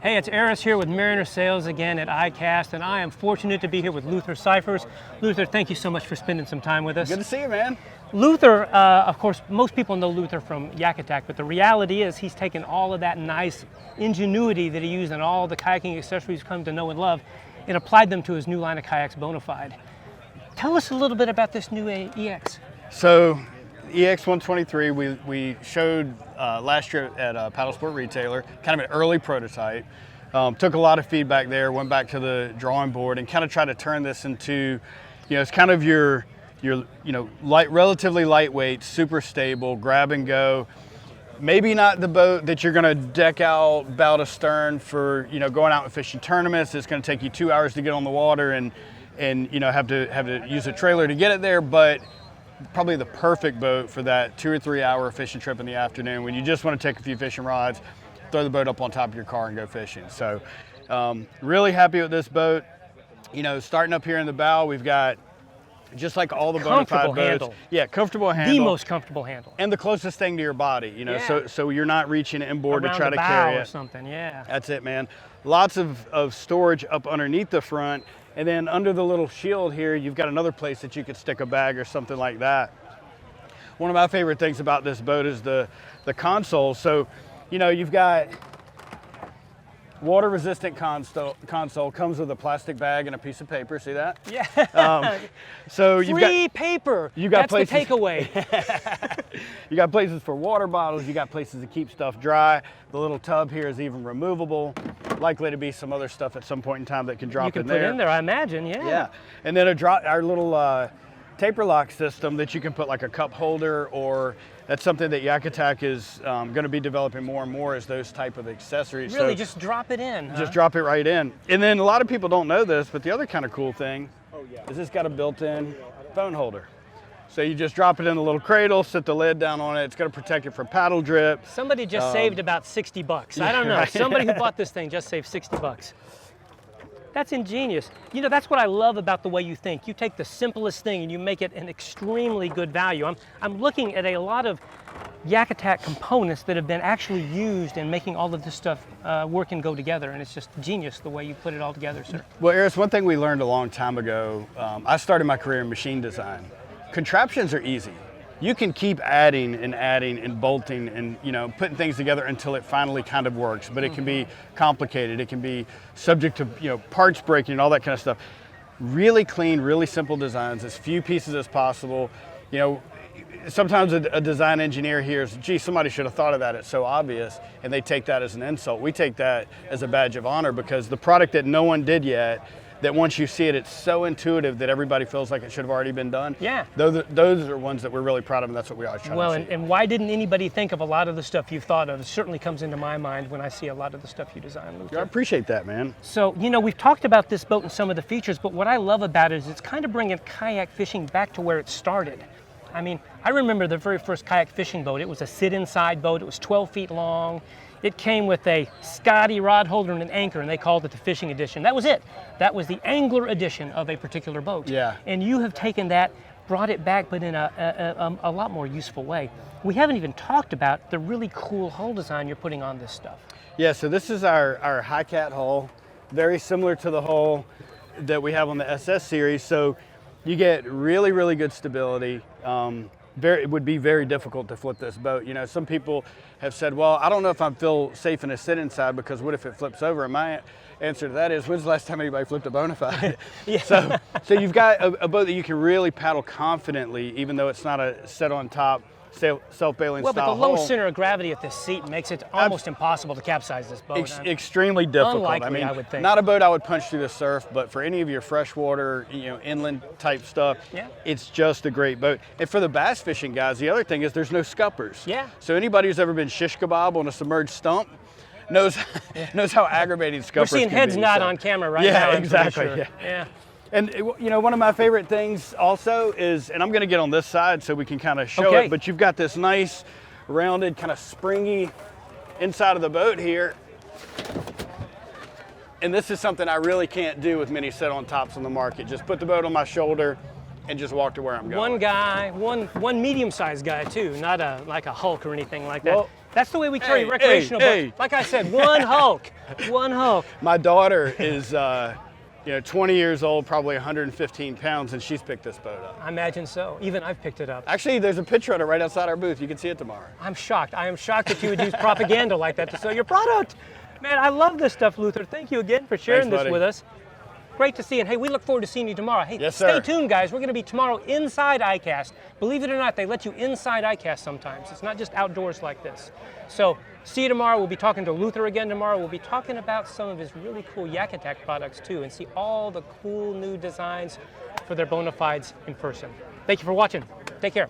Hey, it's Eris here with Mariner Sales again at ICAST, and I am fortunate to be here with Luther Cyphers. Luther, thank you so much for spending some time with us. Good to see you, man. Luther, of course, most people know Luther from Yak Attack, but the reality is he's taken all of that nice ingenuity that he used in all the kayaking accessories you've come to know and love and applied them to his new line of kayaks, Bonafide. Tell us a little bit about this new EX. So, EX123, we showed last year at a paddle sport retailer, kind of an early prototype. Took a lot of feedback there, went back to the drawing board and kind of tried to turn this into, it's kind of your relatively lightweight, super stable, grab and go. Maybe not the boat that you're gonna deck out bow to stern for, going out and fishing tournaments. It's gonna take you 2 hours to get on the water and have to use a trailer to get it there, but probably the perfect boat for that 2 or 3 hour fishing trip in the afternoon when you just want to take a few fishing rods, throw the boat up on top of your car and go fishing. So really happy with this boat. Starting up here in the bow, we've got just like all the Bonafide boats. Handle. Yeah, comfortable handle. The most comfortable handle. And the closest thing to your body, Yeah. so you're not reaching inboard Around to try the to bow carry or it. something, yeah. That's it, man. Lots of storage up underneath the front. And then under the little shield here, you've got another place that you could stick a bag or something like that. One of my favorite things about this boat is the console. So, you've got water resistant console, comes with a plastic bag and a piece of paper, see that? Yeah. So you've Free paper. That's the takeaway. You got places for water bottles, you got places to keep stuff dry. The little tub here is even removable. Likely to be some other stuff at some point in time that can drop You can in there. put in there, I imagine, yeah. Yeah, and then our little taper lock system that you can put like a cup holder, or that's something that Yak Attack is going to be developing more and more, is those type of accessories. Really, so just drop it in, huh? just drop it right in. And then a lot of people don't know this, but the other kind of cool thing is it's got a built-in phone holder. So you just drop it in the little cradle, set the lid down on it. It's going to protect it from paddle drip. Somebody just saved about 60 bucks. I don't know. Right. Somebody who bought this thing just saved 60 bucks. That's ingenious. That's what I love about the way you think. You take the simplest thing and you make it an extremely good value. I'm looking at a lot of Yak Attack components that have been actually used in making all of this stuff work and go together, and it's just genius the way you put it all together, sir. Well, Eris, one thing we learned a long time ago, I started my career in machine design. Contraptions are easy. You can keep adding and bolting and putting things together until it finally kind of works, but it can be complicated. It can be subject to parts breaking and all that kind of stuff. Really clean, really simple designs, as few pieces as possible. Sometimes a design engineer hears, gee, somebody should have thought of that, it's so obvious, and they take that as an insult. We take that as a badge of honor, because the product that no one did yet, that once you see it, it's so intuitive that everybody feels like it should have already been done. Yeah. Those are ones that we're really proud of, and that's what we always try to Well, achieve. and why didn't anybody think of a lot of the stuff you've thought of? It certainly comes into my mind when I see a lot of the stuff you design, Luther. I appreciate that, man. So, we've talked about this boat and some of the features, but what I love about it is it's kind of bringing kayak fishing back to where it started. I remember the very first kayak fishing boat. It was a sit-inside boat. It was 12 feet long. It came with a Scotty rod holder and an anchor, and they called it the fishing edition. That was it. That was the angler edition of a particular boat. Yeah. And you have taken that, brought it back, but in a lot more useful way. We haven't even talked about the really cool hull design you're putting on this stuff. Yeah, so this is our High Cat hull, very similar to the hull that we have on the SS series. So you get really, really good stability. It would be very difficult to flip this boat. Some people have said, well, I don't know if I feel safe in a sit inside, because what if it flips over? And my answer to that is, when's the last time anybody flipped a Bonafide? Yeah. So you've got a boat that you can really paddle confidently, even though it's not a set on top, self-bailing Well, style but the low hull. center of gravity at this seat makes it almost impossible to capsize this boat. Extremely difficult. Unlikely, I would think. Not a boat I would punch through the surf, but for any of your freshwater, inland type stuff, Yeah. it's just a great boat. And for the bass fishing guys, the other thing is there's no scuppers. Yeah. So anybody who's ever been shish kebab on a submerged stump knows how aggravating scuppers We're seeing can heads be. nod So- on camera right Yeah, now. I'm pretty exactly, sure. yeah. And one of my favorite things also is, and I'm going to get on this side so we can kind of show Okay. it, but you've got this nice, rounded, kind of springy inside of the boat here. And this is something I really can't do with many set-on tops on the market. Just put the boat on my shoulder, and just walk to where I'm going. One guy, one medium-sized guy too, not like a Hulk or anything like that. Well, that's the way we carry recreational hey. boats. Like I said, one Hulk, one Hulk. My daughter is 20 years old, probably 115 pounds, and she's picked this boat up. I imagine so. Even I've picked it up. Actually, there's a picture of it right outside our booth. You can see it tomorrow. I'm shocked. I am shocked that you would use propaganda like that to sell your product. Man, I love this stuff, Luther. Thank you again for sharing Thanks, this buddy. with us. Great to see you. And hey, we look forward to seeing you tomorrow. Hey, Yes, stay sir. tuned, guys. We're going to be tomorrow inside ICAST. Believe it or not, they let you inside ICAST sometimes. It's not just outdoors like this. So see you tomorrow. We'll be talking to Luther again tomorrow. We'll be talking about some of his really cool Yak Attack products too, and see all the cool new designs for their bona fides in person. Thank you for watching. Take care.